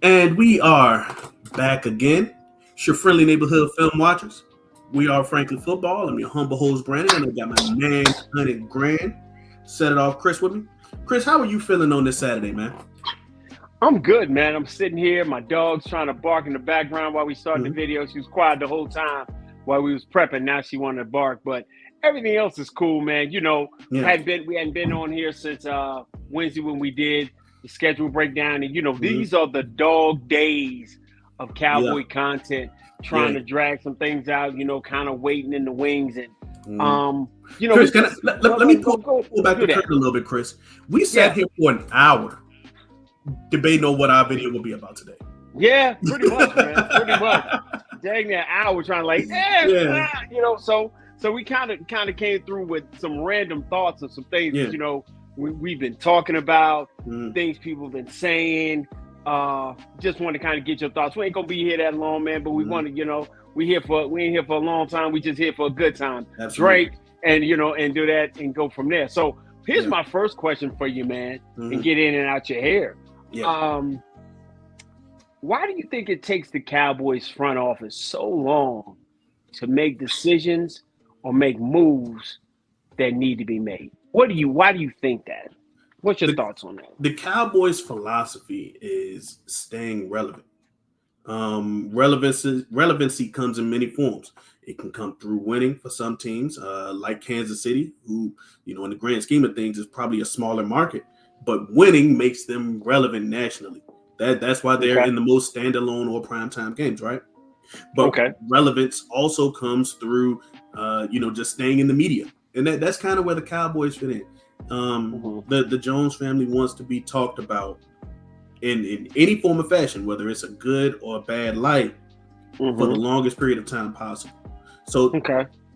And we are back again. It's your friendly neighborhood film watchers. We are Frankly Football. I'm your humble host, Brandon, and I got my man, Honey Grand. Set it off, Chris, with me. Chris, how are you feeling on this Saturday, man? I'm good, man. I'm sitting here. My dog's trying to bark in the background while we started the video. She was quiet the whole time while we was prepping. Now she wanted to bark, but everything else is cool, man. We hadn't been on here since Wednesday when we did the schedule breakdown, and these are the dog days of Cowboy content. Trying to drag some things out, kind of waiting in the wings, and Chris, let me pull back the curtain a little bit, Chris. We sat here for an hour debating on what our video will be about today. Yeah, pretty much, man. Pretty much. Dang that hour trying to so we kind of came through with some random thoughts of some things that, we've been talking about, things people have been saying. Just want to kind of get your thoughts. We ain't gonna be here that long, man, but we want to, we ain't here for a long time. We just here for a good time. That's Drake, and and do that and go from there. So here's my first question for you, man, and get in and out your hair. Yeah. Why do you think it takes the Cowboys front office so long to make decisions or make moves that need to be made? Why do you think that? What's your thoughts on that? The Cowboys' philosophy is staying relevant. Relevancy comes in many forms. It can come through winning for some teams, like Kansas City, who, in the grand scheme of things, is probably a smaller market. But winning makes them relevant nationally. That's why they're in the most standalone or primetime games, right? But relevance also comes through, just staying in the media. And that's kind of where the Cowboys fit in. The Jones family wants to be talked about in any form of fashion, whether it's a good or a bad light, for the longest period of time possible. So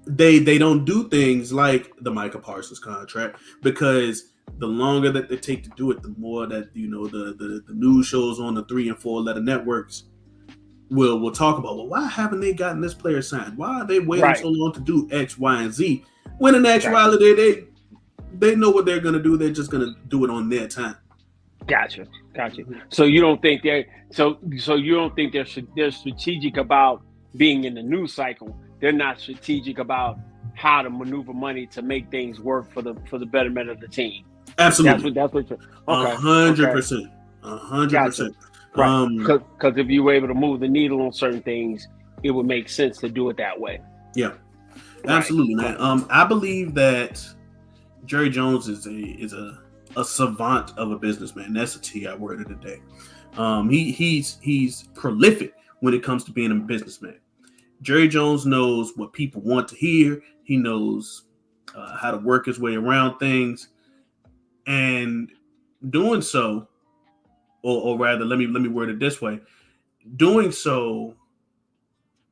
they don't do things like the Micah Parsons contract, because the longer that they take to do it, the more that the news shows on the 3 and 4 letter networks will talk about, well, why haven't they gotten this player signed? Why are they waiting so long to do X, Y, and Z? When in actuality, they know what they're going to do. They're just going to do it on their time. Gotcha. So you don't think they're strategic about being in the news cycle. They're not strategic about how to maneuver money to make things work for the betterment of the team. Absolutely. That's what you're 100%. 100%. Right. Because if you were able to move the needle on certain things, it would make sense to do it that way. Yeah. Absolutely, man. I believe that Jerry Jones is a savant of a businessman. That's a TI word of the day. He's prolific when it comes to being a businessman. Jerry Jones knows what people want to hear. He knows how to work his way around things, and doing so, or rather, let me word it this way: doing so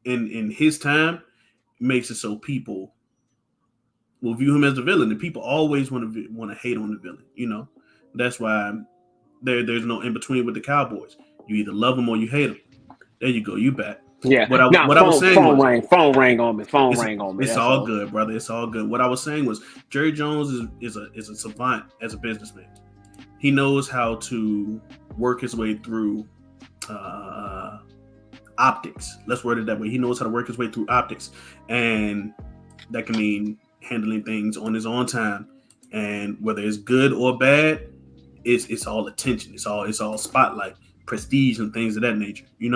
in his time makes it so people will view him as a villain, and people always want to hate on the villain. That's why there's no in between with the Cowboys. You either love them or you hate them. There you go. You back. Yeah. What I was saying was, phone rang on me. It's all good, brother. It's all good. What I was saying was, Jerry Jones is a savant as a businessman. He knows how to work his way through optics. Let's word it that way. He knows how to work his way through optics, and that can mean handling things on his own time. And whether it's good or bad, it's all attention. It's all spotlight, prestige, and things of that nature. He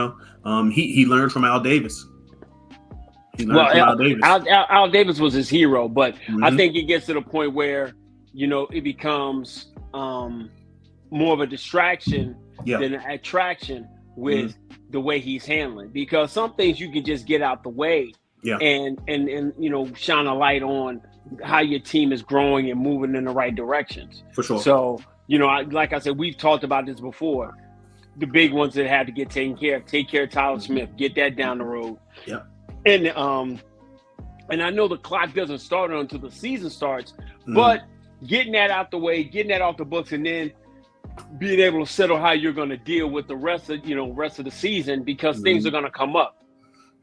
learned from Al Davis. Al Davis was his hero, but I think it gets to the point where it becomes more of a distraction than an attraction with the way he's handling, because some things you can just get out the way and shine a light on how your team is growing and moving in the right directions. For sure. So, like I said, we've talked about this before. The big ones that had to get taken care of. Take care of Tyler Smith. Get that down the road. Yeah. And I know the clock doesn't start until the season starts, but getting that out the way, getting that off the books, and then being able to settle how you're going to deal with the rest of the season, because things are going to come up.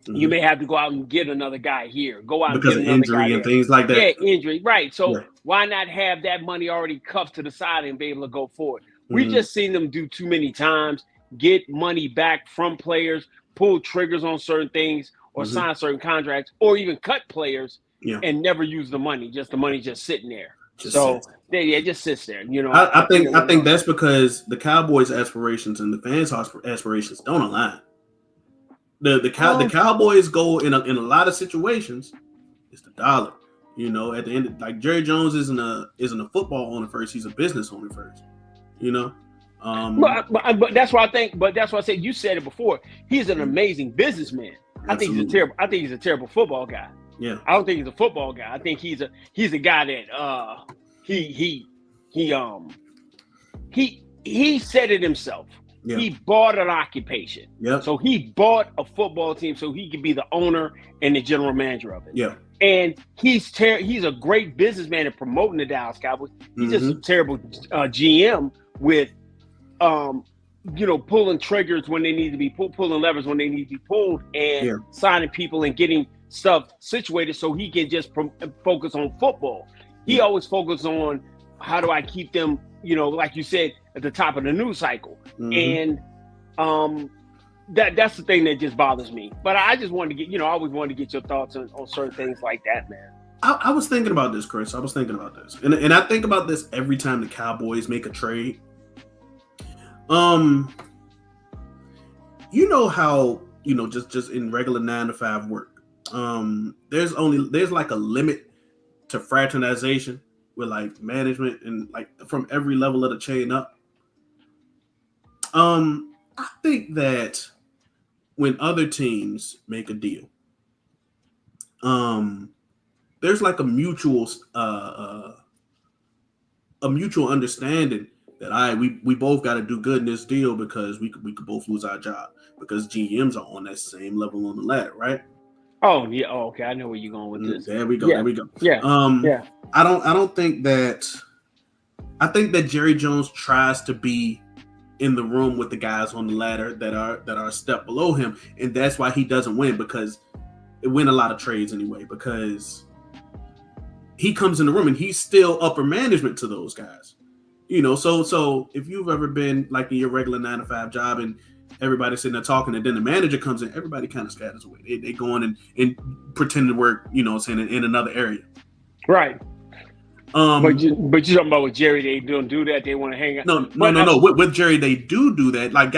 You may have to go out and get another guy here. Go out because and get of another injury guy and things like that. Yeah, injury, right? So why not have that money already cuffed to the side and be able to go forward? We just seen them do too many times get money back from players, pull triggers on certain things, or sign certain contracts, or even cut players and never use the money. Just the money just sitting there. It just sits there. You know, I think that's because the Cowboys' aspirations and the fans' aspirations don't align. The Cowboys' goal in a lot of situations is the dollar. You know, at the end, like Jerry Jones isn't a football owner first; he's a business owner first. You know, but that's why I think. But that's why I said you said it before. He's an amazing businessman. I think he's a terrible football guy. Yeah, I don't think he's a football guy. I think he's a guy that he said it himself. Yeah. He bought an occupation. Yeah. So he bought a football team so he could be the owner and the general manager of it. Yeah. And he's a great businessman in promoting the Dallas Cowboys. He's just a terrible GM with pulling triggers when they need to be pulling levers when they need to be pulled, and signing people and getting stuff situated so he can just focus on football. He always focuses on how do I keep them, like you said, at the top of the news cycle. And that's the thing that just bothers me. But I just wanted to get, I always wanted to get your thoughts on certain things like that, man. I was thinking about this, Chris. I was thinking about this. And I think about this every time the Cowboys make a trade. You know how, just in regular 9-to-5 work, there's like a limit to fraternization with like management and like from every level of the chain up. I think that when other teams make a deal, there's like a mutual understanding that we both got to do good in this deal because we could both lose our job because GMs are on that same level on the ladder, right? Oh yeah. Oh, okay. I know where you're going with this. There we go. Yeah. There we go. Yeah. I don't think that. I think that Jerry Jones tries to be in the room with the guys on the ladder that are a step below him, and that's why he doesn't win because it win a lot of trades anyway because he comes in the room and he's still upper management to those guys. So if you've ever been like in your regular 9-to-5 job and everybody's sitting there talking and then the manager comes in, everybody kind of scatters away. They go in and pretend to work, in another area. Right. But you're talking about with Jerry, they don't do that. They want to hang out. No. With Jerry, they do that. Like,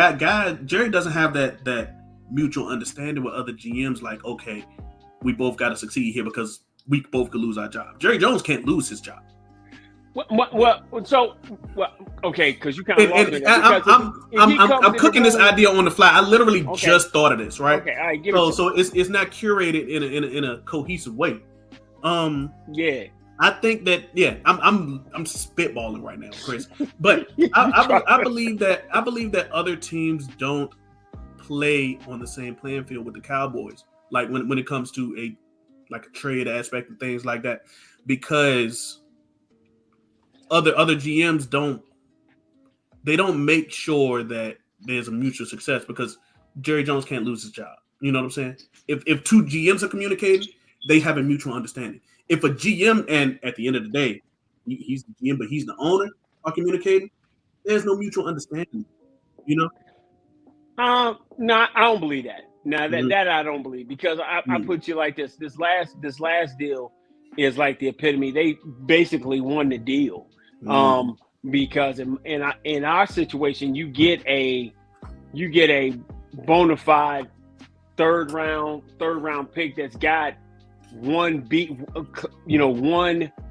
Jerry doesn't have that mutual understanding with other GMs. Like, okay, we both got to succeed here because we both could lose our job. Jerry Jones can't lose his job. Okay, because you kind of lost it. I'm cooking this idea on the fly. I literally just thought of this, right? Okay, all right. So it's not curated in a cohesive way. Yeah. I think that I'm spitballing right now, Chris. But I believe that other teams don't play on the same playing field with the Cowboys, like when it comes to a trade aspect and things like that, because other GMs don't make sure that there's a mutual success because Jerry Jones can't lose his job. You know what I'm saying? If two GMs are communicating, they have a mutual understanding. If a GM and at the end of the day, he's the GM, but he's the owner, are communicating, there's no mutual understanding. No, I don't believe that. Now that I don't believe because I put you like this. This last deal is like the epitome. They basically won the deal. Because in our situation, you get a bona fide third round pick that's got one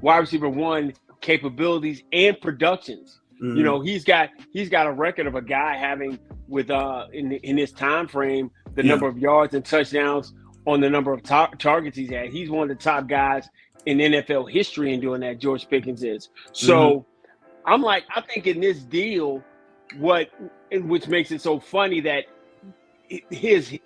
wide receiver one capabilities and productions. He's got a record of a guy having with in his time frame the number of yards and touchdowns on the number of targets he's had. He's one of the top guys in NFL history in doing that. George Pickens is. So I'm like, I think in this deal, which makes it so funny that his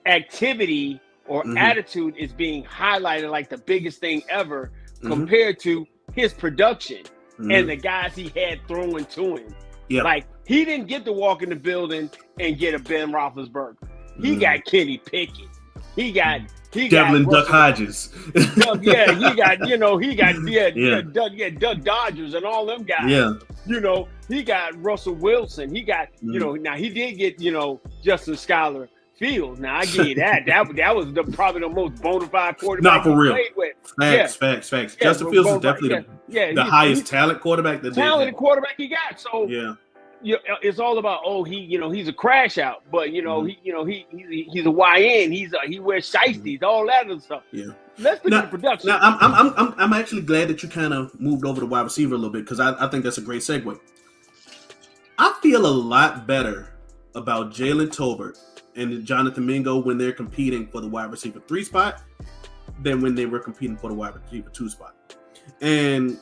activity or attitude is being highlighted like the biggest thing ever compared to his production and the guys he had throwing to him. Yep. Like, he didn't get to walk in the building and get a Ben Roethlisberger. He got Kenny Pickett. He got He Devlin got Duck Hodges. Doug, yeah, Yeah. Doug Dodgers and all them guys. Yeah. He got Russell Wilson. He got, now he did get, Justin Schuyler Fields. Now I give you that. That was probably the most bona fide quarterback Not for real. played with. Facts. Yeah, Justin Fields is definitely the highest talent quarterback that talented quarterback he got. So yeah. It's all about he's a crash out, but he's a YN. He wears shiesties, all that other stuff. Yeah. Let's look at the production. Now I'm actually glad that you kind of moved over to wide receiver a little bit because I think that's a great segue. I feel a lot better about Jalen Tolbert and Jonathan Mingo when they're competing for the wide receiver 3 spot than when they were competing for the wide receiver 2 spot. And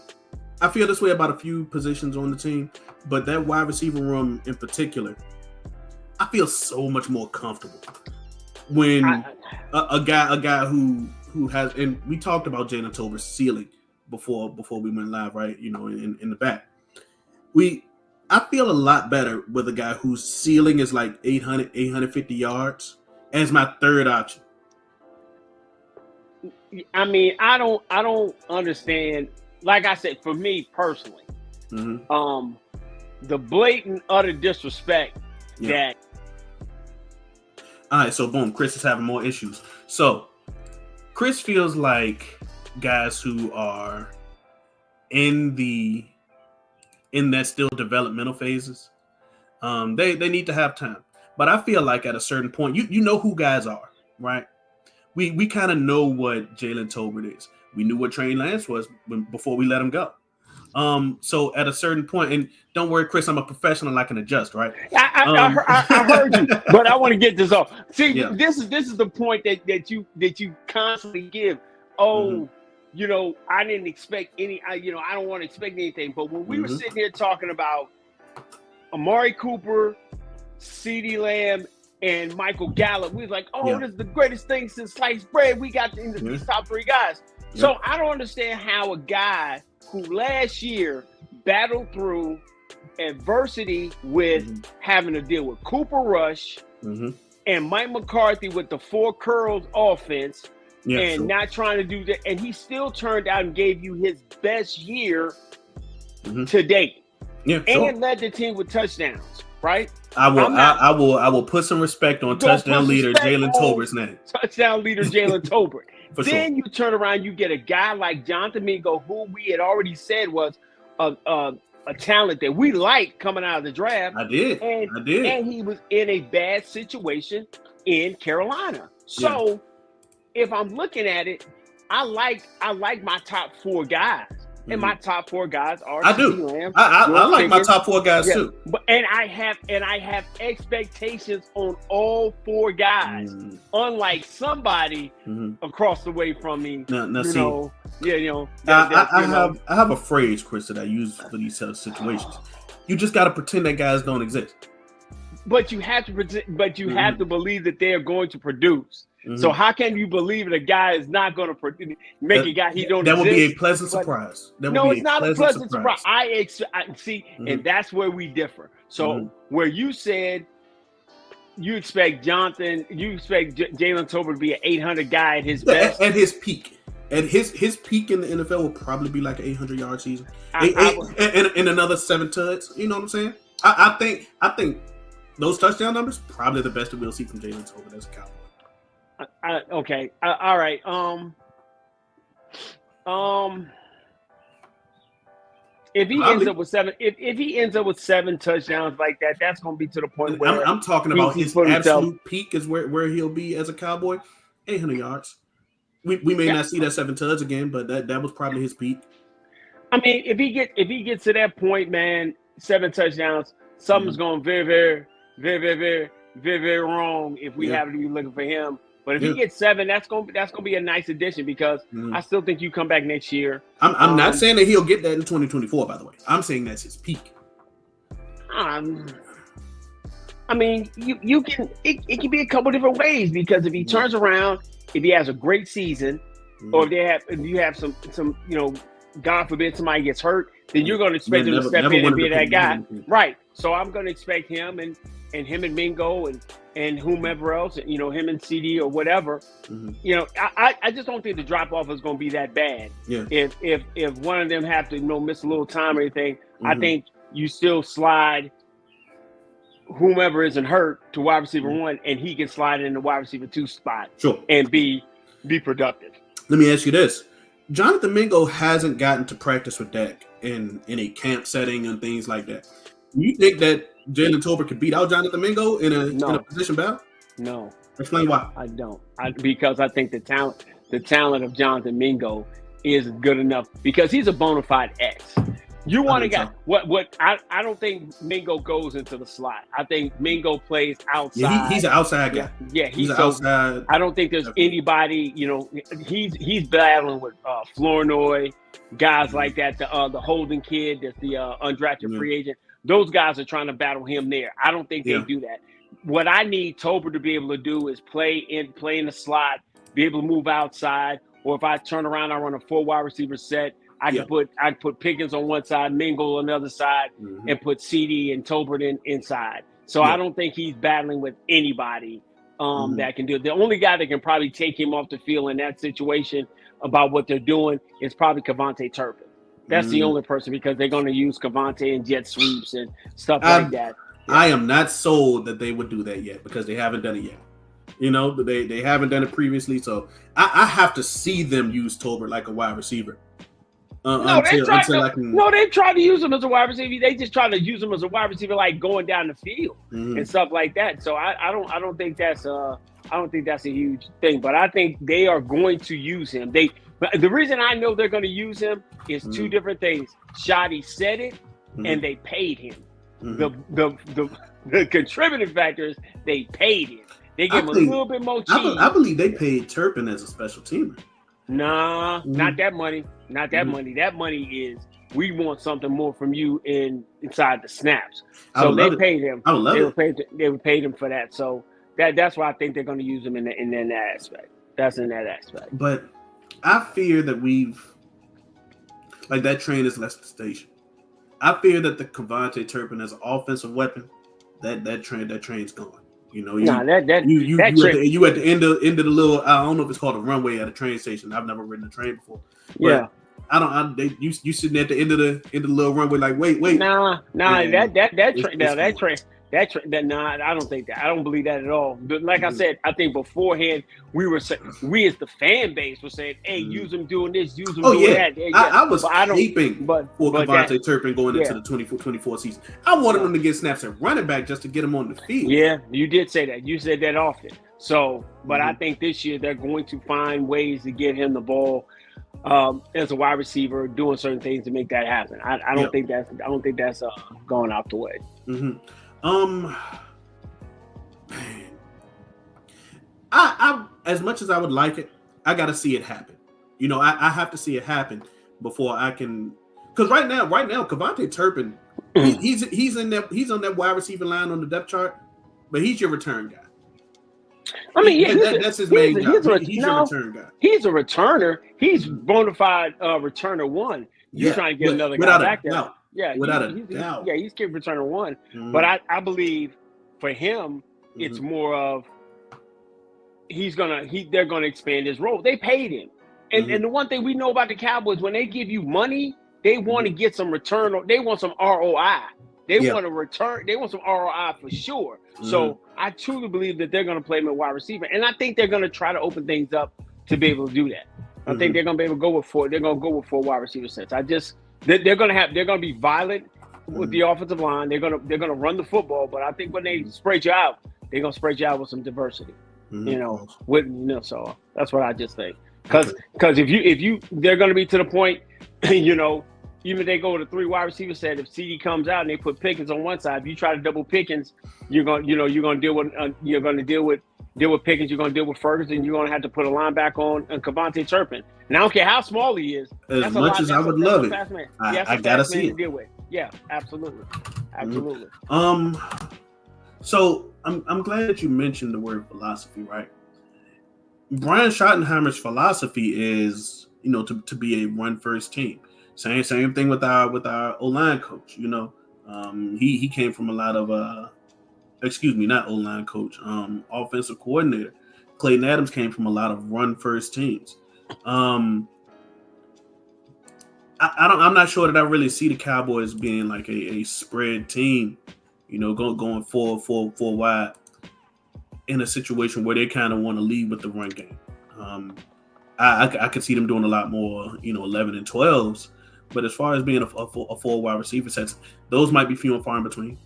I feel this way about a few positions on the team, but that wide receiver room in particular, I feel so much more comfortable when a guy who has, and we talked about Jalen Tolbert's ceiling before we went live, right? In the back, I feel a lot better with a guy whose ceiling is like 850 yards as my third option. I mean, I don't understand. Like I said, for me personally, the blatant utter disrespect that. All right, so boom, Chris is having more issues. So Chris feels like guys who are in that still developmental phases, they need to have time. But I feel like at a certain point, you know who guys are, right? We kind of know what Jalen Tolbert is. We knew what Trey Lance was before we let him go. So at a certain point, and don't worry, Chris, I'm a professional. I can adjust, right? I heard you, but I want to get this off. See, this is the point that you constantly give. I didn't expect any. I don't want to expect anything. But when we were sitting here talking about Amari Cooper, CeeDee Lamb, and Michael Gallup, we was like, this is the greatest thing since sliced bread. We got these top 3 guys. So I don't understand how a guy who last year battled through adversity with having to deal with Cooper Rush and Mike McCarthy with the 4 curls offense not trying to do that, and he still turned out and gave you his best year to date, and led the team with touchdowns. Right? I will put some respect on touchdown leader Jalen Tolbert's name. Touchdown leader Jalen Tolbert. Then you turn around, you get a guy like Jonathan Mingo, who we had already said was a talent that we liked coming out of the draft. I did. And he was in a bad situation in Carolina. So if I'm looking at it, I like my top 4 guys. And my top 4 guys are CeeDee Lamb. I like my top 4 guys too. And I have expectations on all 4 guys. Unlike somebody across the way from me. I have a phrase, Chris, that I use for these set of situations. You just got to pretend that guys don't exist. But you have to have to believe that they are going to produce. So how can you believe that a guy is not going to make a guy he don't exist? That would be a pleasant surprise. It's not a pleasant surprise. I see, and that's where we differ. So where you said you expect Jalen Tolbert to be an 800 guy at his best. At his peak. At his peak in the NFL will probably be like an 800-yard season. And another 7 tuds. You know what I'm saying? I think those touchdown numbers probably the best that we'll see from Jalen Tolbert as a Cowboy. Okay. All right. If he ends up with 7, if he ends up with 7 touchdowns like that, that's going to be to the point where I'm talking about his absolute peak is where he'll be as a Cowboy, 800 yards. We may not see that 7 tuds again, but that was probably his peak. I mean, if he gets to that point, man, 7 touchdowns, something's going very, very, very, very, very, very, very wrong if we have to be looking for him. But if he gets 7, that's gonna be a nice addition because I still think you come back next year. I'm not saying that he'll get that in 2024. By the way, I'm saying that's his peak. I mean, you can it can be a couple different ways because if he turns around, if he has a great season, or if you have some God forbid somebody gets hurt, then you're going to expect him to step in and be that guy, right? So I'm going to expect him and and him and Mingo and whomever else, you know, him and CD or whatever, you know, I just don't think the drop off is going to be that bad. Yeah. If one of them have to, you know, miss a little time or anything, I think you still slide whomever isn't hurt to wide receiver one, and he can slide in the wide receiver 2 spot. Sure. And be productive. Let me ask you this. Jonathan Mingo hasn't gotten to practice with Dak in a camp setting and things like that. Do you think that Jalen Tolbert could beat out Jonathan Mingo in a position battle? No. Explain why. I don't. Because I think the talent of Jonathan Mingo is good enough, because he's a bona fide X. You want to get what I don't think Mingo goes into the slot. I think Mingo plays outside. Yeah, he's an outside guy. Yeah, he's an outside. I don't think there's anybody, you know, he's battling with Flournoy, guys like that, the Holden kid, that's the undrafted free agent. Those guys are trying to battle him there. I don't think they do that. What I need Tolbert to be able to do is play in the slot, be able to move outside, or if I turn around, I run a 4 wide receiver set. I can put Pickens on one side, Mingle on the other side, and put CD and Tolbert inside. So I don't think he's battling with anybody that can do it. The only guy that can probably take him off the field in that situation about what they're doing is probably Kevontae Turpin. That's the only person, because they're going to use Kevontae and jet sweeps and stuff like that. Yeah. I am not sold that they would do that yet, because they haven't done it yet. You know, they haven't done it previously, so I have to see them use Tolbert like a wide receiver. They tried to use him as a wide receiver. They just try to use him as a wide receiver, like going down the field and stuff like that. So I don't think that's a huge thing. But I think they are going to use him. The reason I know they're going to use him is 2 different things. Shotty said it, and they paid him. The contributing factor is they paid him. They gave him a little bit more cheese. I believe they paid Turpin as a special teamer. Nah, not that money. Not that money. That money is, we want something more from you inside the snaps. So they paid him. I would love it. They would pay him for that. So that's why I think they're going to use him in that aspect. That's in that aspect. But I fear that that train has left the station. I fear that the Kevontae Turpin as an offensive weapon, that train's gone. You know, you at the end of the little, I don't know if it's called a runway at a train station. I've never ridden a train before. But you sitting at the end of the little runway, like wait. Nah, I don't think that. I don't believe that at all. But like I said, I think beforehand we as the fan base were saying, "Hey, use them doing this, use them doing that." I was keeping for Kevontae Turpin going into the 24 season. I wanted him to get snaps at running back just to get him on the field. Yeah, you did say that. You said that often. So, but I think this year they're going to find ways to get him the ball as a wide receiver, doing certain things to make that happen. I don't think that's going out the way. Man, I as much as I would like it, I got to see it happen. You know, I have to see it happen before I can. Because right now, Kevontae Turpin, he's on that wide receiver line on the depth chart, but he's your return guy. I mean, that's his main job. He's your return guy. He's a returner. He's bona fide returner one. You're trying to get another guy back there. No. Yeah, without a doubt. He's keep returner one. But I believe for him, it's more of they're gonna expand his role. They paid him, and the one thing we know about the Cowboys, when they give you money, they want to get some return. They want some ROI. They want to return. They want some ROI for sure. So I truly believe that they're going to play him at wide receiver, and I think they're going to try to open things up to be able to do that. I think they're going to be able to go with 4. They're going to go with 4 wide receiver sets. They're going to be violent with the offensive line. They're going to run the football, but I think when they spread you out, they're going to spread you out with some diversity. So that's what I just think. Because if they're going to be to the point, even if they go with a 3 wide receiver set, if CD comes out and they put Pickens on one side, if you try to double Pickens, you're going to deal with Pickens, you're going to deal with Ferguson, you're going to have to put a linebacker on Kevontae Turpin. And I don't care how small he is. As much as I would love it, I gotta see it. Deal with. Yeah, absolutely. So I'm glad that you mentioned the word philosophy, right? Brian Schottenheimer's philosophy is, to be a run first team. Same thing with our O-line coach. He came from a lot of excuse me, not O-line coach, offensive coordinator. Clayton Adams came from a lot of run-first teams. I'm not sure that I really see the Cowboys being like a spread team, going four wide in a situation where they kind of want to lead with the run game. I could see them doing a lot more, 11 and 12s. But as far as being a full wide receiver sets, those might be few and far in between.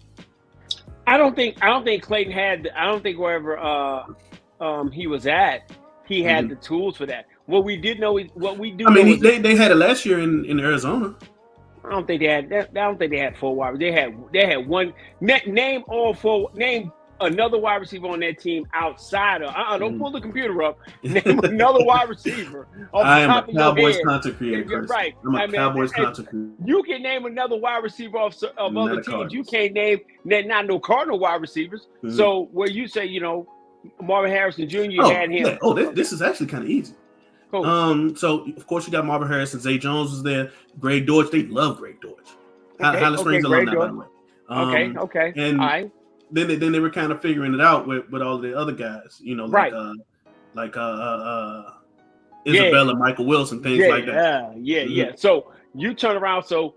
I don't think Clayton had. I don't think wherever he was at, he had the tools for that. What we did know, what we do. I mean, they had it last year in Arizona. I don't think they had. I don't think they had four wide. They had one. Name all four. Name another wide receiver on that team outside of. Don't pull the computer up. Name another wide receiver. I am a Cowboys content creator. Right. I'm a Cowboys content creator. You can name another wide receiver of other teams. You can't name not no Cardinal wide receivers. Mm-hmm. So where you say Marvin Harrison Jr. had him. Yeah. Oh, this is actually kind of easy. Cool. So of course you got Marvin Harrison. Zay Jones was there. Greg Dortch. They love Greg Dortch. Highland Springs alumni, by the way. Okay. And all right. Then they were kind of figuring it out with all the other guys, like Isabella, Michael Wilson, things like that. Yeah. So you turn around, so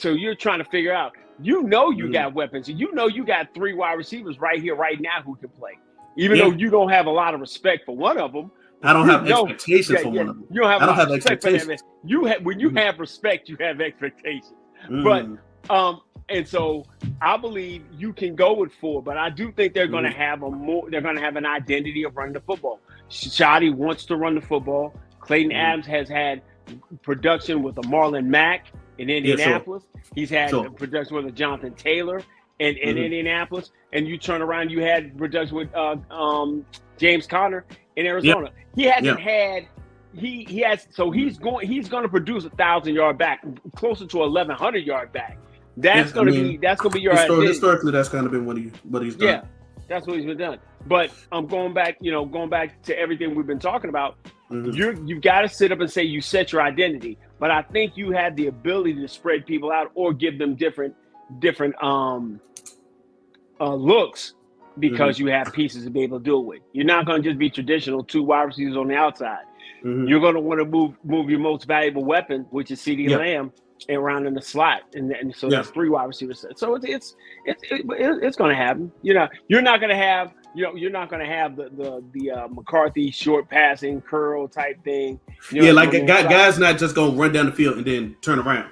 you're trying to figure out. You got weapons, and you got three wide receivers right here, right now, who can play. Even though you don't have a lot of respect for one of them. I don't have expectations for one of them. You don't have expectations. When you have respect, you have expectations. But and so I believe you can go with four, but I do think they're going to have they're going to have an identity of running the football. Shadi wants to run the football. Clayton Adams has had production with a Marlon Mack in Indianapolis. Yeah, sure. He's had production with a Jonathan Taylor in Indianapolis. And you turn around, you had production with James Conner in Arizona. Yep. He hasn't had. He has. So he's going to produce 1,000-yard back, closer to 1,100-yard back. That's going to be your historically. That's kind of been what he's done. Yeah, that's what he's been done. But I'm going back to everything we've been talking about. Mm-hmm. You've got to sit up and say you set your identity. But I think you had the ability to spread people out or give them different looks because you have pieces to be able to do it with. You're not going to just be traditional two wide receivers on the outside. Mm-hmm. You're going to want to move your most valuable weapon, which is CeeDee Lamb, around in the slot, and so that's three wide receivers. So it's going to happen. You're not going to have the McCarthy short passing curl type thing. Guys not just going to run down the field and then turn around.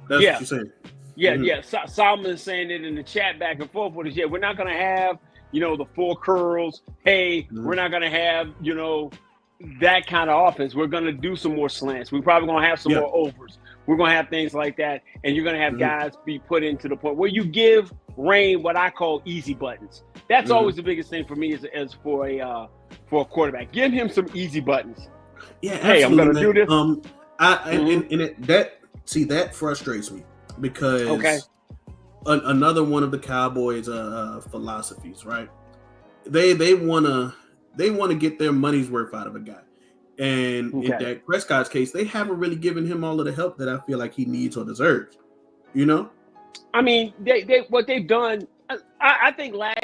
That's what you're saying. Yeah. Solomon is saying it in the chat back and forth with us. Yeah, we're not going to have the four curls. Hey, we're not going to have that kind of offense. We're going to do some more slants. We're probably going to have some more overs. We're going to have things like that, and you're going to have guys be put into the point where you give Rain what I call easy buttons. That's always the biggest thing for me as for a quarterback. Give him some easy buttons. Yeah, hey, I'm going to do this. That frustrates me because another one of the Cowboys' philosophies, right? They want to get their money's worth out of a guy. And in Dak Prescott's case, they haven't really given him all of the help that I feel like he needs or deserves. I mean, what they've done, I think last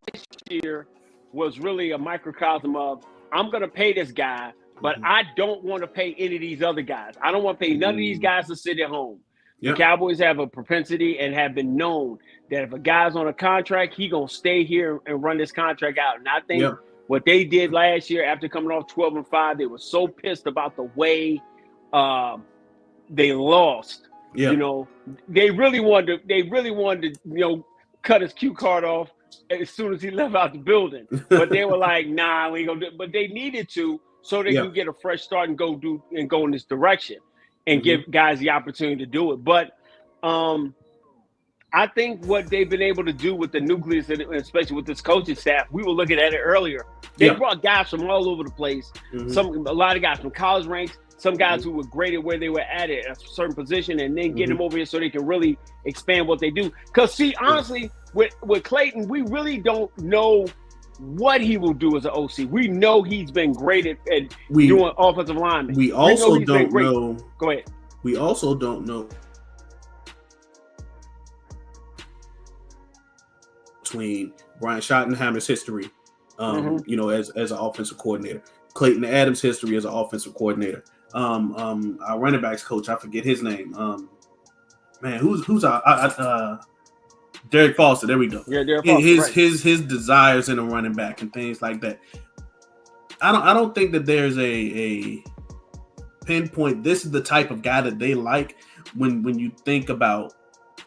year was really a microcosm of I'm going to pay this guy, but I don't want to pay any of these other guys. I don't want to pay none of these guys to sit at home. Yep. The Cowboys have a propensity and have been known that if a guy's on a contract, he going to stay here and run this contract out. And I think what they did last year after coming off 12-5, they were so pissed about the way they lost. Yeah. They really wanted to cut his cue card off as soon as he left out the building. But they were like, nah, we ain't gonna do it. But they needed to so they can get a fresh start and go in this direction and give guys the opportunity to do it. But I think what they've been able to do with the nucleus, and especially with this coaching staff, we were looking at it earlier. They brought guys from all over the place. A lot of guys from college ranks, some guys who were great at where they were at a certain position, and then get them over here so they can really expand what they do. Because, see, honestly, with Clayton, we really don't know what he will do as an OC. We know he's been great at doing offensive linemen. We also don't know. Go ahead. We also don't know between Brian Schottenheimer's history, you know, as an offensive coordinator, Clayton Adams' history as an offensive coordinator, our running backs coach, I forget his name, man, who's our Derek Foster. There we go. Yeah, Derek Foster. His desires in a running back and things like that. I don't think that there's a pinpoint. This is the type of guy that they like when you think about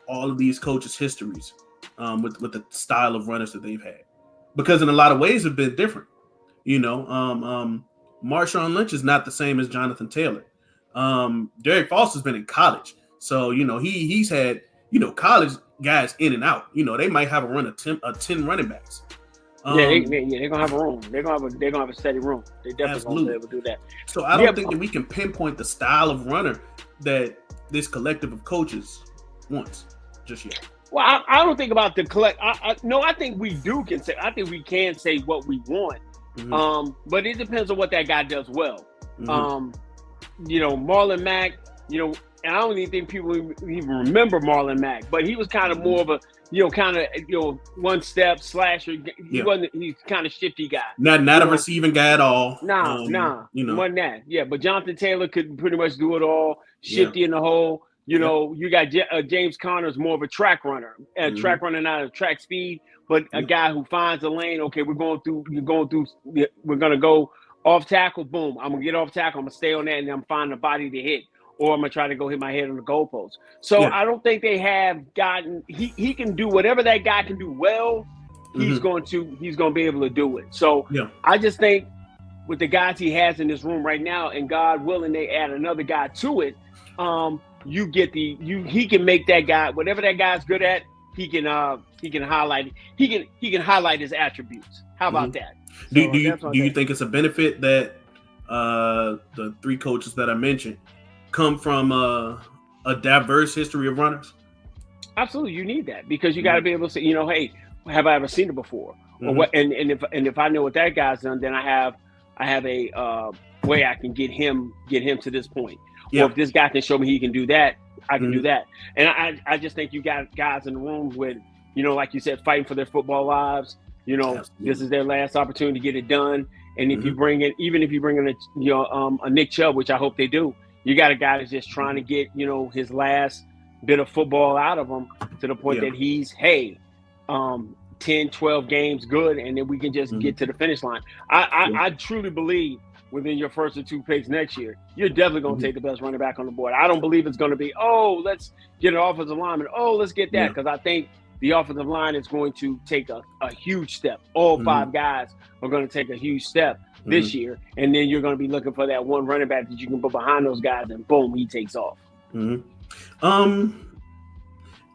all of these coaches' histories with the style of runners that they've had, because in a lot of ways have been different. You know, Marshawn Lynch is not the same as Jonathan Taylor. Derek Foster's been in college, so you know he's had college guys in and out. You know, they might have a run of 10 running backs. They're gonna have a room. They're gonna have a steady room. They definitely gonna be able to do that. So I don't think that we can pinpoint the style of runner that this collective of coaches wants just yet. Well, I don't think about the collect. No, I think we can say. I think we can say what we want. But it depends on what that guy does well. You know, Marlon Mack. You know, and I don't even think people even remember Marlon Mack, but he was kind of more of a one step slasher. He's kind of shifty guy. Not a receiving guy at all. Nah. You know, wasn't that. Yeah, but Jonathan Taylor could pretty much do it all. Shifty in the hole. You know, you got James Conner's more of a track runner, track runner, not a track speed, but a guy who finds a lane. Okay, we're going to go off tackle. Boom, I'm gonna get off tackle. I'm gonna stay on that, and I'm finding a body to hit, or I'm gonna try to go hit my head on the goalpost. So I don't think they have gotten. He can do whatever that guy can do well. He's going to be able to do it. So I just think with the guys he has in this room right now, and God willing, they add another guy to it. He can make that guy, whatever that guy's good at, he can highlight his attributes. How about that? Do you think it's a benefit that the three coaches that I mentioned come from a diverse history of runners? Absolutely, you need that, because you got to be able to say, hey, have I ever seen it before? Or what? And if I know what that guy's done, then I have a way I can get him to this point. Or if this guy can show me he can do that, I can do that. And I just think you got guys in the room with, like you said, fighting for their football lives. This is their last opportunity to get it done. And if you bring in, even if you bring in a Nick Chubb, which I hope they do, you got a guy that's just trying to get, his last bit of football out of him to the point that he's, 10, 12 games good, and then we can just get to the finish line. I truly believe within your first or two picks next year, you're definitely going to take the best running back on the board. I don't believe it's going to be, let's get an offensive lineman. Let's get that, because I think the offensive line is going to take a huge step. All five guys are going to take a huge step this year, and then you're going to be looking for that one running back that you can put behind those guys, and boom, he takes off. I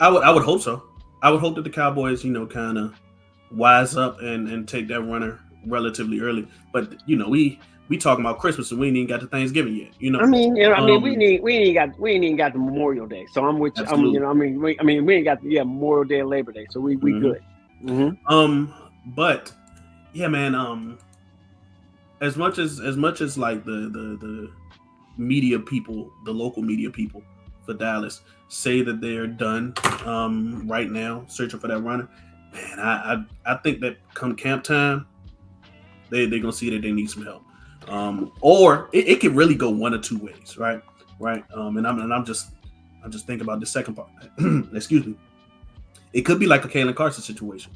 would hope so. I would hope that the Cowboys, kind of wise up and take that runner relatively early. But we talking about Christmas and we ain't even got to Thanksgiving yet. We ain't even got the Memorial Day. So I'm with you. We ain't got Memorial Day and Labor Day. So we good. But yeah, man. As much as like the media people, the local media people for Dallas say that they're done right now searching for that runner, man, I think that come camp time, they're gonna see that they need some help. Or it could really go one or two ways, right? And I'm just thinking about the second part. Excuse me. It could be like a Kalen Carson situation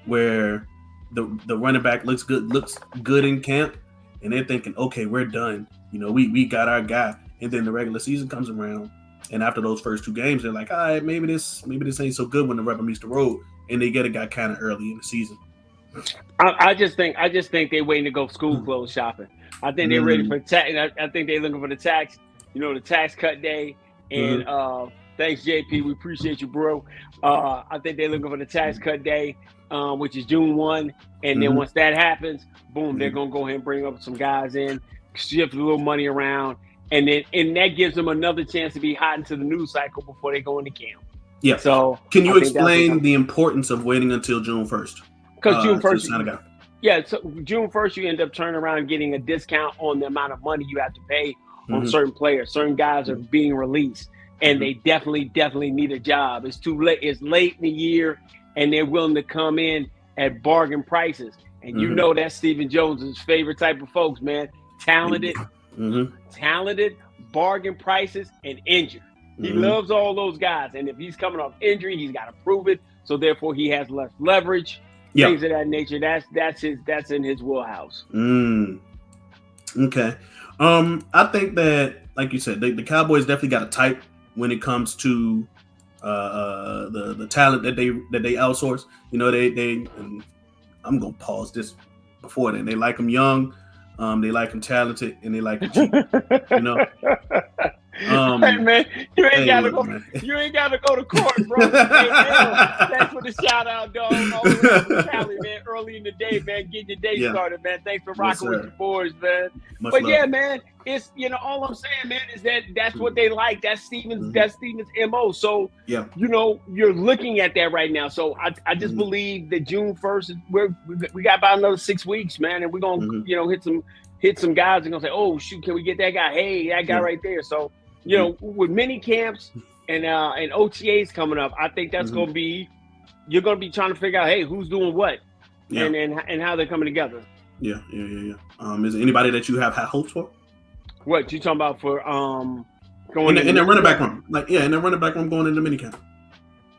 where the running back looks good in camp, and they're thinking, okay, we're done. We got our guy, and then the regular season comes around, and after those first two games, they're like, all right, maybe this ain't so good when the rubber meets the road, and they get a guy kind of early in the season. I just think they're waiting to go school clothes shopping. I think they're ready for tax. I think they're looking for the tax, the tax cut day. And thanks, JP. We appreciate you, bro. I think they're looking for the tax cut day, which is June 1. And then once that happens, boom, they're gonna go ahead and bring up some guys in, shift a little money around, and that gives them another chance to be hot into the news cycle before they go into camp. Yeah. So can you explain the importance of waiting until June 1st? Because June 1st, so June 1st, you end up turning around and getting a discount on the amount of money you have to pay on certain players. Certain guys are being released, and they definitely need a job. It's too late. It's late in the year, and they're willing to come in at bargain prices. And you know that's Stephen Jones's favorite type of folks, man. Talented, talented, bargain prices, and injured. He loves all those guys. And if he's coming off injury, he's got to prove it. So therefore, he has less leverage. Things of that nature. That's in his wheelhouse. Okay. I think that, like you said, the Cowboys definitely got a type when it comes to the talent that they outsource. You know, they I'm gonna pause this before then. They like them young, they like them talented, and they like them cheap. You know. Hey man, you ain't gotta go. Man. You ain't gotta go to court, bro. Hey, thanks for the shout out, dog. All the way from Cali, man. Early in the day, man. Getting your day started, man. Thanks for rocking with your boys, man. Much but love. Yeah, man. It's all I'm saying, man, is that's what they like. That's Stevens. That's Stevens' MO. So you're looking at that right now. So I just believe that June 1st, we got about another 6 weeks, man, and we're gonna hit some guys and gonna say, oh shoot, can we get that guy? Hey, that guy right there. So. With mini camps and OTAs coming up, I think that's going to be, you're going to be trying to figure out, hey, who's doing what and how they're coming together. Yeah. Is there anybody that you have high hopes for? What you talking about for going in the running back room? In the running back room going into mini camp.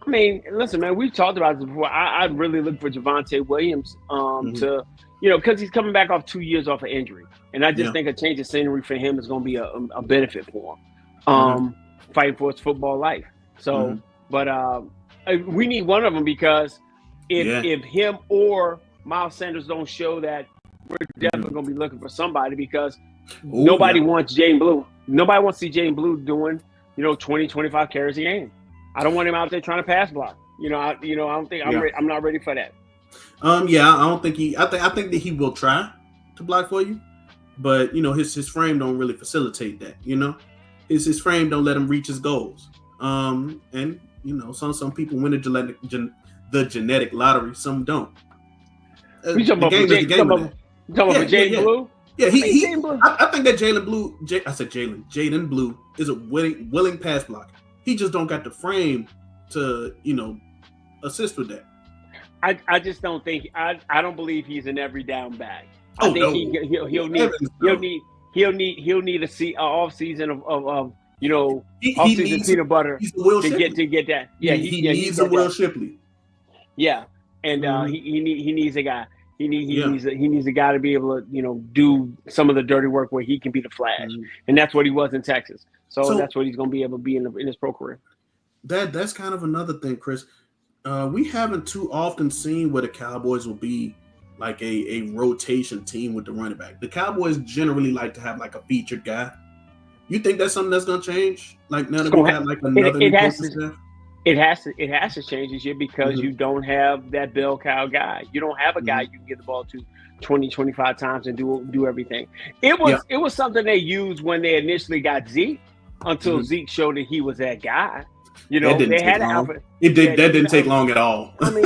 I mean, listen, man, we've talked about this before. I'd really look for Javonte Williams to, because he's coming back off 2 years off of injury. And I just think a change of scenery for him is going to be a benefit for him. Fighting for his football life. So, but we need one of them because if him or Miles Sanders don't show that, we're definitely going to be looking for somebody because nobody wants Jaden Blue. Nobody wants to see Jaden Blue doing, 20, 25 carries a game. I don't want him out there trying to pass block. I don't think I'm not ready for that. I don't think I think that he will try to block for you, but his frame don't really facilitate that. His frame don't let him reach his goals. And some people win the genetic lottery, some don't. You talking about Jaden Blue? Yeah, I think that Jaden Blue is a willing pass blocker. He just don't got the frame to assist with that. I just don't think I don't believe he's an every down back. I think he'll need a off season of off season peanut butter to get that. Yeah, he needs a Will Shipley. Yeah, and he needs a guy. He needs a guy to be able to do some of the dirty work where he can be the flash, and that's what he was in Texas. So that's what he's going to be able to be in his pro career. That's kind of another thing, Chris. We haven't too often seen where the Cowboys will be like a rotation team with the running back. The Cowboys generally like to have like a featured guy. You think that's something that's going to change? Like now that we have like another new coaching staff? It has to change this year because you don't have that bell cow guy. You don't have a guy you can get the ball to 20, 25 times and do everything. It was something they used when they initially got Zeke until Zeke showed that he was that guy. They had an that didn't take long at all. I mean,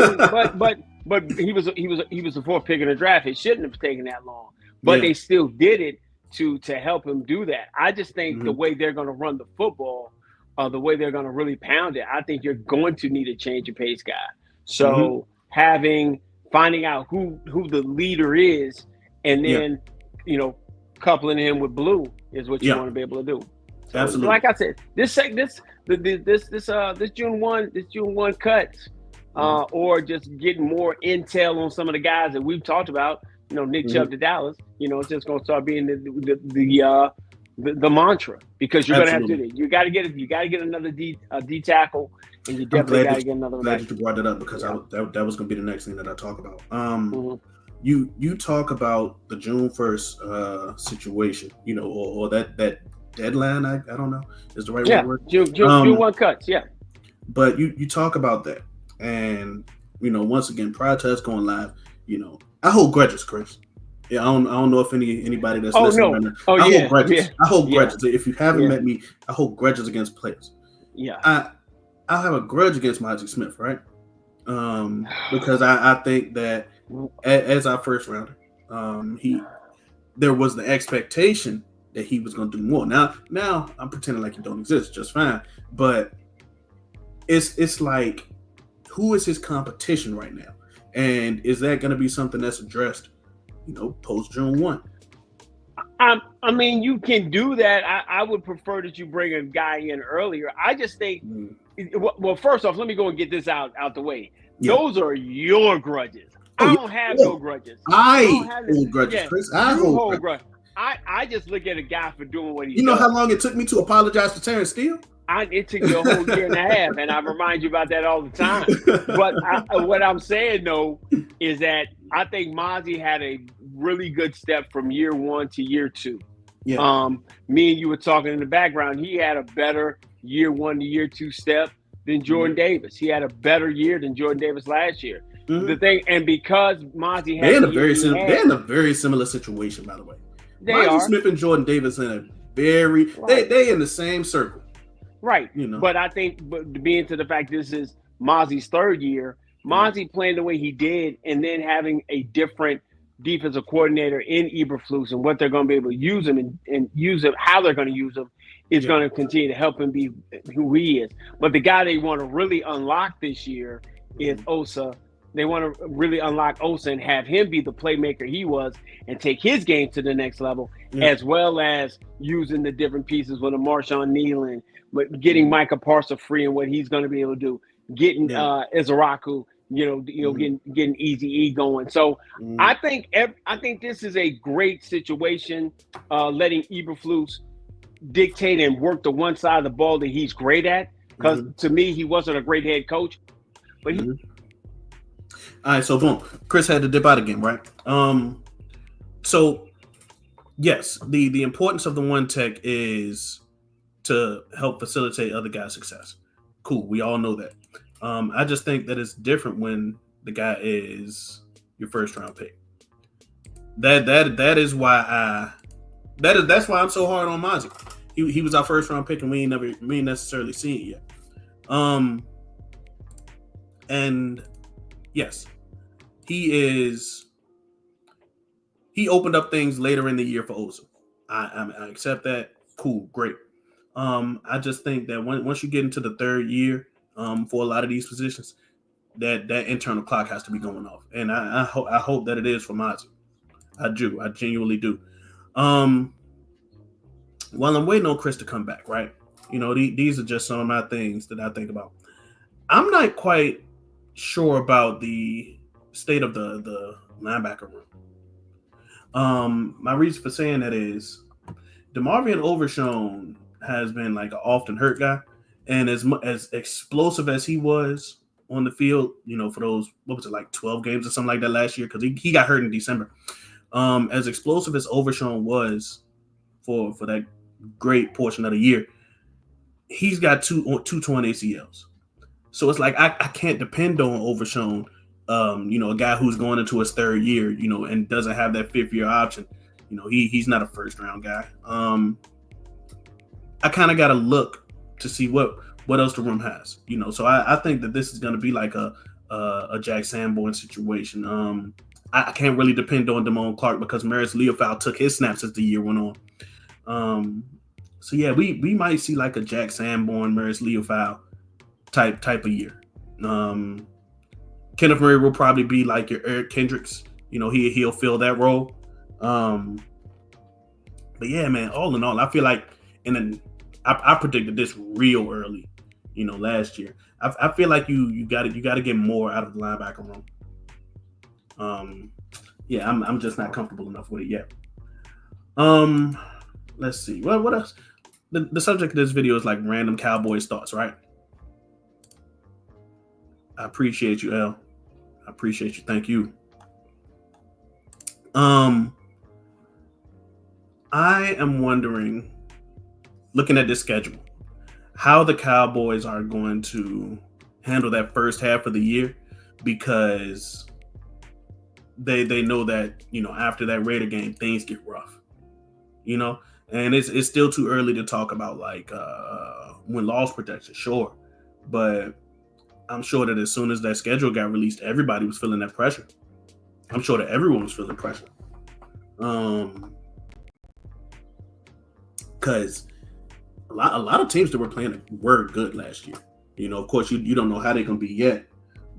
but he was the fourth pick in the draft. It shouldn't have taken that long. But they still did it to help him do that. I just think the way they're going to run the football, the way they're going to really pound it, I think you're going to need a change of pace guy. So finding out who the leader is, and then coupling him with Blue is what you want to be able to do. So, absolutely. Like I said, this June 1 cuts, or just getting more intel on some of the guys that we've talked about. Nick Chubb to Dallas. It's just going to start being the mantra because you're going to have to do it. You got to get another D tackle, and you definitely got to get another. Glad that you brought that up because that was going to be the next thing that I talk about. You talk about the June 1st situation, or that deadline. I don't know is the right word. June 1 cuts. Yeah. But you talk about that, and once again, prior to us going live, I hold grudges, Chris. Yeah, I don't know if anybody that's listening right now. I hold grudges. Yeah. I hold grudges. If you haven't met me, I hold grudges against players. Yeah. I have a grudge against Magic Smith, right? Because I think that as our first rounder, there was the expectation that he was going to do more. Now I'm pretending like he don't exist, just fine. But it's like who is his competition right now, and is that going to be something that's addressed, post June 1? I mean, you can do that. I would prefer that you bring a guy in earlier. I just think, Mm. well, first off, let me go and get this out the way. Yeah. Those are your grudges. Oh, I yeah. don't have Yeah. no grudges. I don't have this. hold grudges, Yeah, Chris. I you hold hold grudges. grudge. I just look at a guy for doing what he You know does. how long it took me to apologize to Terrence Steele? It took you a whole year and a half, and I remind you about that all the time. But what I'm saying, though, is that I think Mozzie had a really good step from year 1 to year 2. Yeah. Me and you were talking in the background. He had a better year 1 to year 2 step than Jordan Davis. He had a better year than Jordan Davis last year. Mm-hmm. The thing, and because Mozzie they're had in a very similar situation, by the way. Mozzie Smith and Jordan Davis in a very they in the same circle. Right. But I think, being to the fact this is Mozzie's third year, Mozzie playing the way he did, and then having a different defensive coordinator in Eberflus and what they're going to be able to use him and use him, how they're going to use him, is going to continue to help him be who he is. But the guy they want to really unlock this year is Osa. They want to really unlock Osa and have him be the playmaker he was and take his game to the next level, as well as using the different pieces with a Marshawn Nealon, but getting Micah Parsons free and what he's going to be able to do, getting Izaraku, getting Easy E going. So I think this is a great situation, letting Eberflus dictate and work the one side of the ball that he's great at. Because to me, he wasn't a great head coach, but he. All right, so boom, Chris had to dip out again, right? So yes, the importance of the one tech is to help facilitate other guys' success. Cool, we all know that. I just think that it's different when the guy is your first round pick. That is why that's why I'm so hard on Mozzie. He was our first round pick, and we ain't necessarily seen it yet. And yes, he opened up things later in the year for Osa. I accept that. Cool, great. I just think that once you get into the third year, for a lot of these positions, that internal clock has to be going off, and I hope that it is for Mozzie. I genuinely do. While I'm waiting on Chris to come back, right? These are just some of my things that I think about. I'm not quite sure about the state of the linebacker room. My reason for saying that is DeMarvion Overshown has been like an often hurt guy, and as explosive as he was on the field, for those, what was it, like 12 games or something like that last year, because he got hurt in December. As explosive as Overshown was for that great portion of the year, he's got two torn ACLs. So it's like I can't depend on Overshown, a guy who's going into his third year, and doesn't have that fifth year option. He's not a first round guy. I kind of got to look to see what else the room has, So I think that this is going to be like a Jack Sanborn situation. I can't really depend on Damone Clark because Maris Leofau took his snaps as the year went on. So yeah, we might see like a Jack Sanborn, Maris Leofau type of year. Kenneth Murray will probably be like your Eric Kendricks. He'll fill that role. But yeah, man, all in all, I feel like, I predicted this real early, last year. I feel like you got to get more out of the linebacker room. Yeah, I'm just not comfortable enough with it yet. Let's see. What else? The subject of this video is like random Cowboys thoughts, right? I appreciate you, L. I appreciate you. Thank you. I am wondering, looking at this schedule, how the Cowboys are going to handle that first half of the year, because they know that, after that Raider game, things get rough, and it's still too early to talk about like win-loss protection, sure, but I'm sure that as soon as that schedule got released, everybody was feeling that pressure. I'm sure that everyone was feeling pressure. Because a lot of teams that were playing were good last year. Of course, you don't know how they're going to be yet.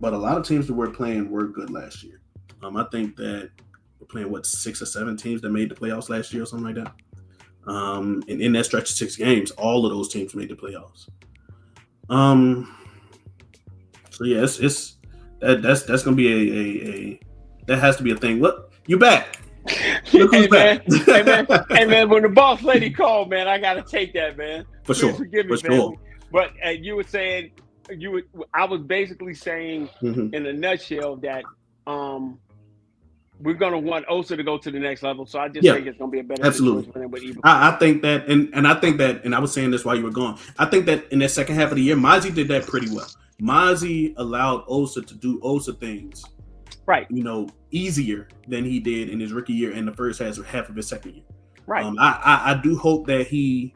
but a lot of teams that we're playing were good last year. I think that we're playing 6 or 7 teams that made the playoffs last year or something like that. And in that stretch of 6 games, all of those teams made the playoffs. So yeah, it's that's gonna be a that has to be a thing. Look, you back. Look who's back. Hey man, when the boss lady called, man, I gotta take that, man. For sure. Please forgive me, For man. sure. But you were saying I was basically saying in a nutshell that we're gonna want Osa to go to the next level. So I just think it's gonna be a better situation for them with Eva. I think that, and I think that, and I was saying this while you were gone. I think that in that second half of the year, Mozzie did that pretty well. Mozzie allowed Osa to do Osa things, right? Easier than he did in his rookie year and the first half of his second year. Right. I do hope that he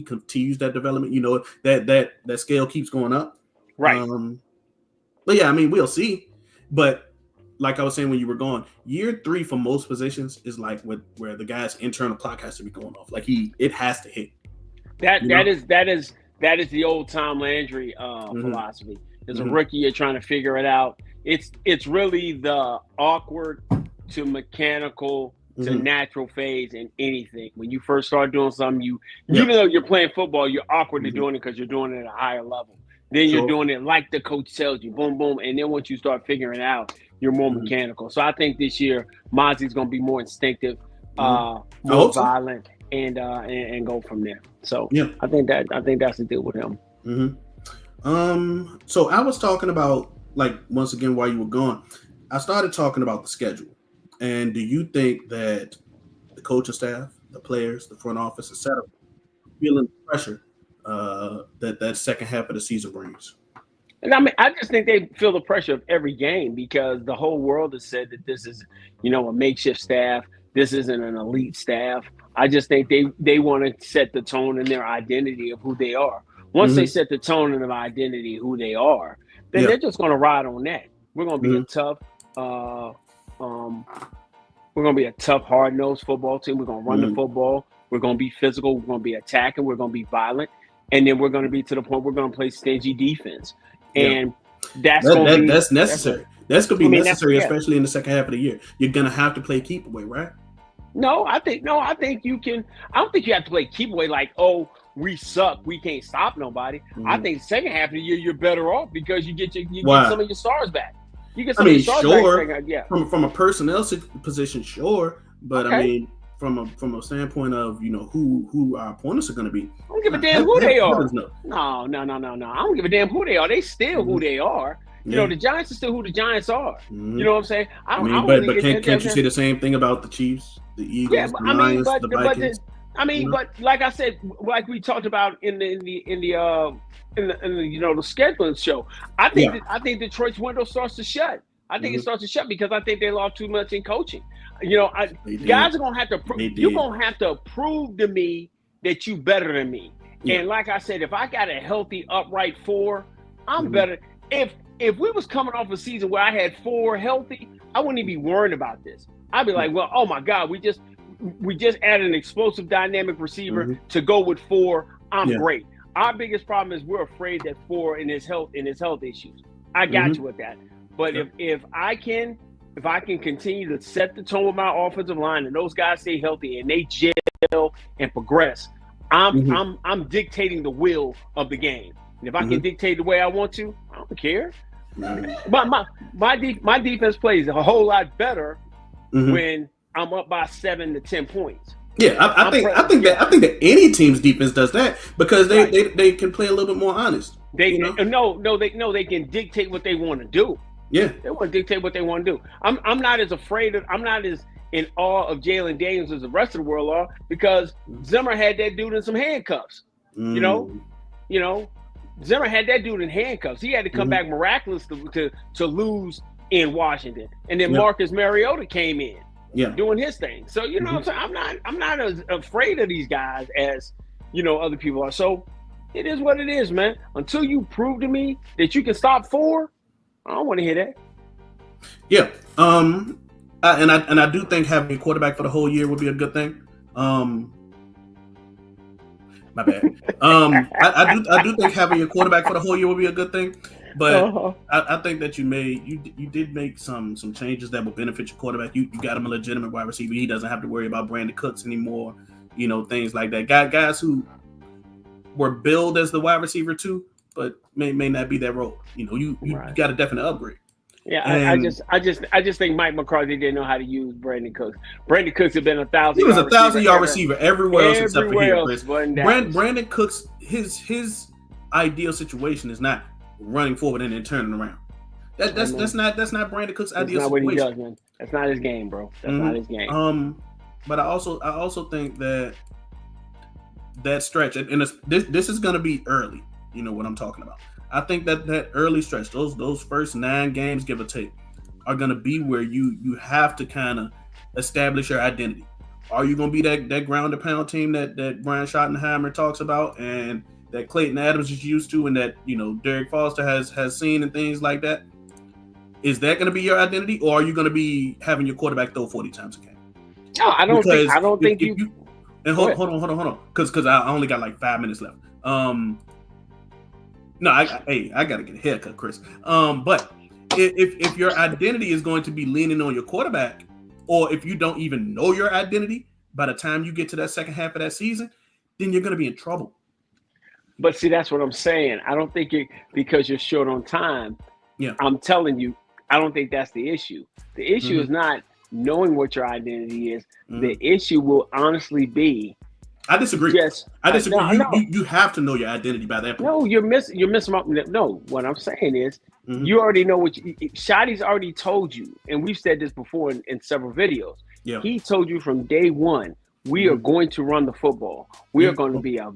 continues that development. That scale keeps going up. Right. But yeah, I mean, we'll see. But like I was saying when you were gone, year 3 for most positions is like where the guy's internal clock has to be going off. Like it has to hit. That is the old Tom Landry philosophy. As a rookie, you're trying to figure it out. It's really the awkward to mechanical to natural phase in anything. When you first start doing something, even though you're playing football, you're awkwardly doing it because you're doing it at a higher level. Then you're doing it like the coach tells you, boom, boom. And then once you start figuring it out, you're more mechanical. So I think this year, Mozzie's going to be more instinctive, more violent, and go from there. So I think that's the deal with him. So I was talking about, like, once again, while you were gone, I started talking about the schedule. And do you think that the coaching staff, the players, the front office, etc., feeling the pressure that second half of the season brings? And I mean, I just think they feel the pressure of every game because the whole world has said that this is, a makeshift staff. This isn't an elite staff. I just think they want to set the tone and their identity of who they are. Once they set the tone and their identity of who they are, then they're just going to ride on that. We're going to be a tough, hard-nosed football team. We're going to run the football. We're going to be physical. We're going to be attacking. We're going to be violent. And then we're going to be to the point we're going to play stingy defense. And that's necessary. That's going to be necessary, especially in the second half of the year. You're going to have to play keep away, right? I think you can. I don't think you have to play keep away like, oh, we suck, we can't stop nobody. I think second half of the year you're better off because you get some of your stars back. You get some of your stars back. From a personnel position, sure, but okay. I mean, from a standpoint of who our opponents are going to be, I don't give a damn who they are. No. I don't give a damn who they are. They still who they are. The Giants are still who the Giants are. You know what I'm saying? But can't you say the same thing about the Chiefs, the Eagles, the Lions, the Vikings? But like I said, like we talked about in the scheduling show, I think Detroit's window starts to shut. I think it starts to shut because I think they lost too much in coaching. Guys are gonna have to. You're gonna have to prove to me that you better than me. Yeah. And like I said, if I got a healthy upright 4, I'm better. If we was coming off a season where I had 4 healthy, I wouldn't even be worried about this. I'd be like, well, oh my God, we just added an explosive dynamic receiver to go with 4. I'm great. Our biggest problem is we're afraid that 4 in his health issues. I got you with that. But if I can continue to set the tone with my offensive line and those guys stay healthy and they gel and progress, I'm dictating the will of the game. And if I can dictate the way I want to, I don't care. My defense plays a whole lot better when I'm up by 7 to 10 points. Yeah, I think that any team's defense does that because they can play a little bit more honest. They can dictate what they want to do. Yeah, they want to dictate what they want to do. I'm not as in awe of Jalen Daniels as the rest of the world are because Zimmer had that dude in some handcuffs. Zimmer had that dude in handcuffs. He had to come back miraculous to lose in Washington, and then Marcus Mariota came in, doing his thing. So what I'm saying, I'm not as afraid of these guys as other people are. So it is what it is, man. Until you prove to me that you can stop 4, I don't want to hear that. Yeah, and I do think having a quarterback for the whole year would be a good thing. My bad. I do think having a quarterback for the whole year would be a good thing. But I think that you did make some changes that will benefit your quarterback. You got him a legitimate wide receiver. He doesn't have to worry about Brandon Cooks anymore. Things like that. Guys who were billed as the wide receiver too, but may not be that role. You Right. got a definite upgrade. Yeah, I just think Mike McCarthy didn't know how to use Brandon Cooks. Brandon Cooks had been 1,000. He was 1,000-yard receiver everywhere else except for here, Chris. Brandon Cooks, his ideal situation is not running forward and then turning around. That's not Brandon Cooks' ideal situation. That's not what he does, man. That's not his game, bro. That's not his game. But I also think that stretch, and this is going to be early. You know what I'm talking about. I think that early stretch, those first 9 games, give or take, are going to be where you have to kind of establish your identity. Are you going to be that ground and pound team that Brian Schottenheimer talks about and that Clayton Adams is used to and that Derek Foster has seen and things like that? Is that going to be your identity, or are you going to be having your quarterback throw 40 times a game? No, I don't think you. And hold on, because I only got like 5 minutes left. No, I gotta get a haircut, Chris. But if your identity is going to be leaning on your quarterback, or if you don't even know your identity by the time you get to that second half of that season, then you're gonna be in trouble. But see, that's what I'm saying. I don't think because you're short on time. Yeah, I'm telling you, I don't think that's the issue. The issue is not knowing what your identity is. The issue will honestly be. I disagree. Yes, I disagree. You have to know your identity by that point. No, you're missing. No, what I'm saying is you already know what Shotty's already told you, and we've said this before in several videos. Yeah. He told you from day one, we are going to run the football. We are going to be a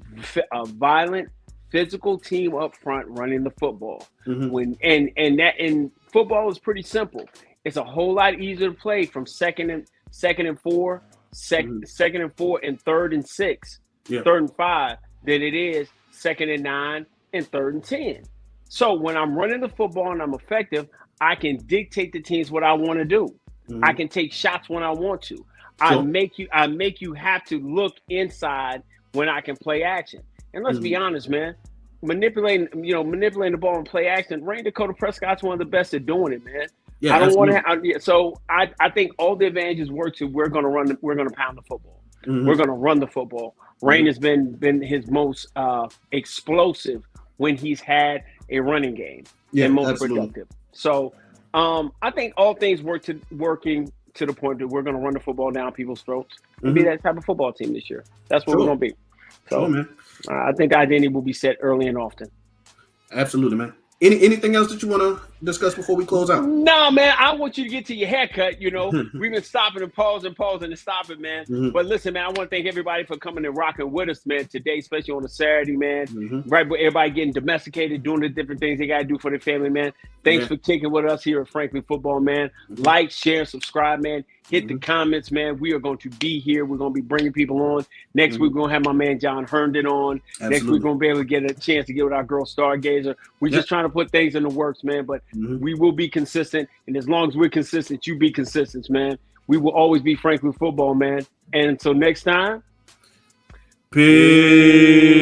violent, physical team up front running the football. And football is pretty simple. It's a whole lot easier to play from second and 4, second and 4, and third and 6, third and 5 than it is second and 9 and third and 10. So when I'm running the football and I'm effective, I can dictate the teams what I want to do. I can take shots when I want to. I make you have to look inside when I can play action. And let's be honest, man. Manipulating the ball and play action. Rain Dakota Prescott's one of the best at doing it, man. Yeah, I don't want to. So I think all the advantages work to we're going to pound the football. We're going to run the football. Rain has been his most explosive when he's had a running game and most productive. So I think all things working to the point that we're going to run the football down people's throats and be that type of football team this year. That's what we're going to be. So man. I think the identity will be set early and often. Absolutely, man. Anything else that you want to discuss before we close out? No, man. I want you to get to your haircut. We've been stopping and pausing and stopping, man. But listen, man, I want to thank everybody for coming and rocking with us, man, today, especially on a Saturday, man. Right, but everybody getting domesticated, doing the different things they got to do for their family, man. Thanks for kicking with us here at Frankly Football, man. Like, share, subscribe, man. Hit the comments, man. We are going to be here. We're going to be bringing people on. Next week, we're going to have my man John Herndon on. Absolutely. Next week, we're going to be able to get a chance to get with our girl Stargazer. We're just trying to put things in the works, man. But we will be consistent. And as long as we're consistent, you be consistent, man. We will always be Frankly Football, man. And until next time, peace.